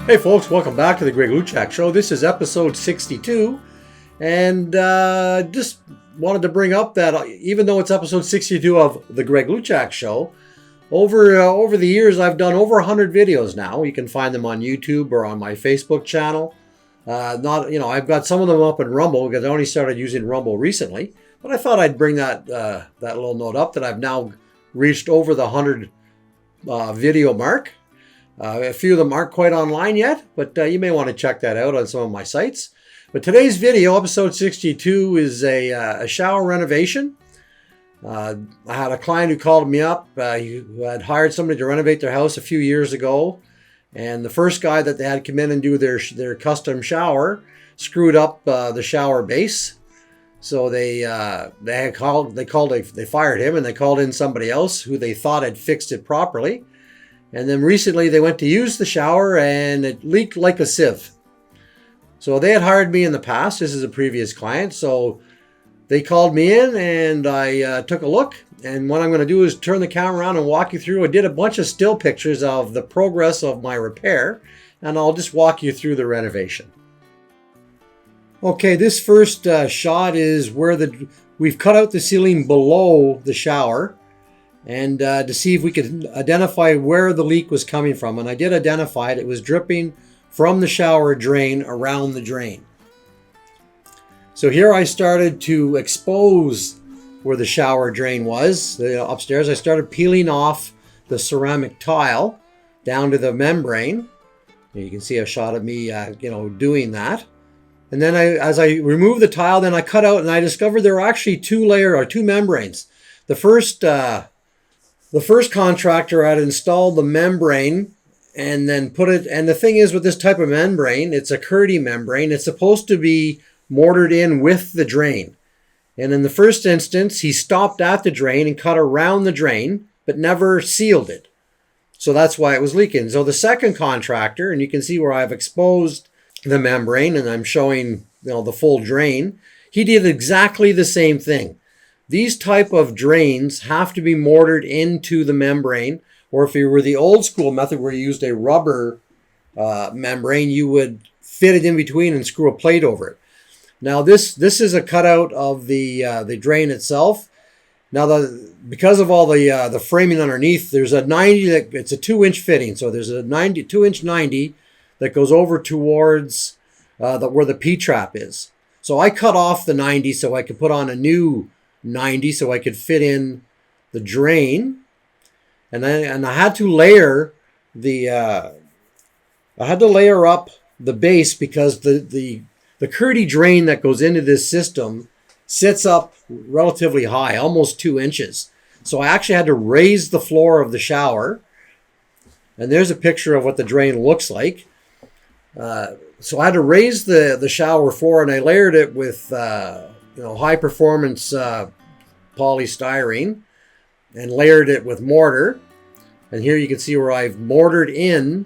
Hey folks, welcome back to the Greg Luchak Show. This is episode 62, and just wanted to bring up that even though it's episode 62 of the Greg Luchak Show, over the years I've done over 100 videos now. You can find them on YouTube or on my Facebook channel. I've got some of them up in Rumble because I only started using Rumble recently. But I thought I'd bring that little note up that I've now reached over the 100 video mark. A few of them aren't quite online yet, but you may want to check that out on some of my sites. But today's video, episode 62, is a shower renovation. I had a client who called me up who had hired somebody to renovate their house a few years ago. And the first guy that they had come in and do their custom shower screwed up the shower base. So they fired him and they called in somebody else who they thought had fixed it properly. And then recently they went to use the shower and it leaked like a sieve. So they had hired me in the past. This is a previous client. So they called me in and I took a look. And what I'm going to do is turn the camera around and walk you through. I did a bunch of still pictures of the progress of my repair. And I'll just walk you through the renovation. Okay, this first shot is where we've cut out the ceiling below the shower. And to see if we could identify where the leak was coming from. And I did identify it. It was dripping from the shower drain around the drain. So here I started to expose where the shower drain was. Upstairs I started peeling off the ceramic tile down to the membrane. And you can see a shot of me doing that. And then as I removed the tile, then I cut out and I discovered there were actually two membranes. The first contractor had installed the membrane and then put it, and the thing is with this type of membrane, it's a Curdy membrane. It's supposed to be mortared in with the drain. And in the first instance, he stopped at the drain and cut around the drain, but never sealed it. So that's why it was leaking. So the second contractor, and you can see where I've exposed the membrane and I'm showing the full drain, he did exactly the same thing. These type of drains have to be mortared into the membrane, or if you were the old school method where you used a rubber membrane, you would fit it in between and screw a plate over it. Now this is a cutout of the drain itself. Now because of all the framing underneath, there's a 90 it's a 2-inch fitting, so there's a 2-inch 90 that goes over towards where the P-trap is. So I cut off the 90 so I could put on a new 90 so I could fit in the drain, and I had to layer up the base because the Curdy drain that goes into this system sits up relatively high, almost 2 inches. So I actually had to raise the floor of the shower, and there's a picture of what the drain looks like. So I had to raise the shower floor, and I layered it with high performance polystyrene and layered it with mortar. And here you can see where I've mortared in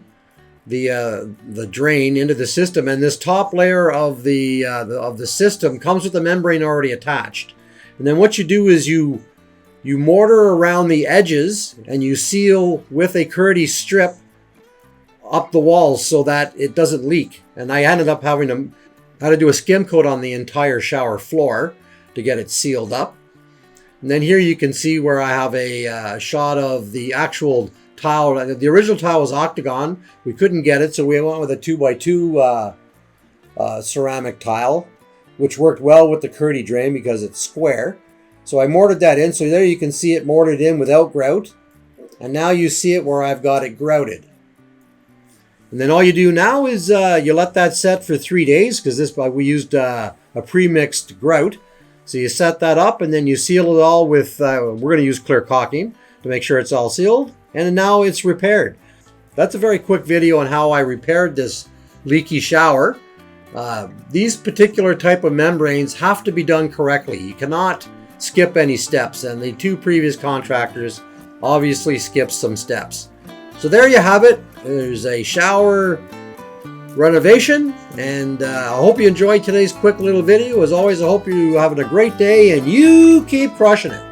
the drain into the system. And this top layer of the system comes with the membrane already attached. And then what you do is you mortar around the edges and you seal with a Curdy strip up the walls so that it doesn't leak. And I ended up having to do a skim coat on the entire shower floor to get it sealed up. And then here you can see where I have a shot of the actual tile. The original tile was octagon. We couldn't get it, so we went with a 2x2 ceramic tile, which worked well with the Curdy drain because it's square. So I mortared that in. So there you can see it mortared in without grout. And now you see it where I've got it grouted. And then all you do now is you let that set for 3 days because we used a pre-mixed grout. So you set that up and then you seal it all with, we're going to use clear caulking to make sure it's all sealed. And now it's repaired. That's a very quick video on how I repaired this leaky shower. These particular type of membranes have to be done correctly. You cannot skip any steps. And the two previous contractors obviously skipped some steps. So there you have it. There's a shower renovation, and I hope you enjoyed today's quick little video. As always, I hope you're having a great day and you keep crushing it.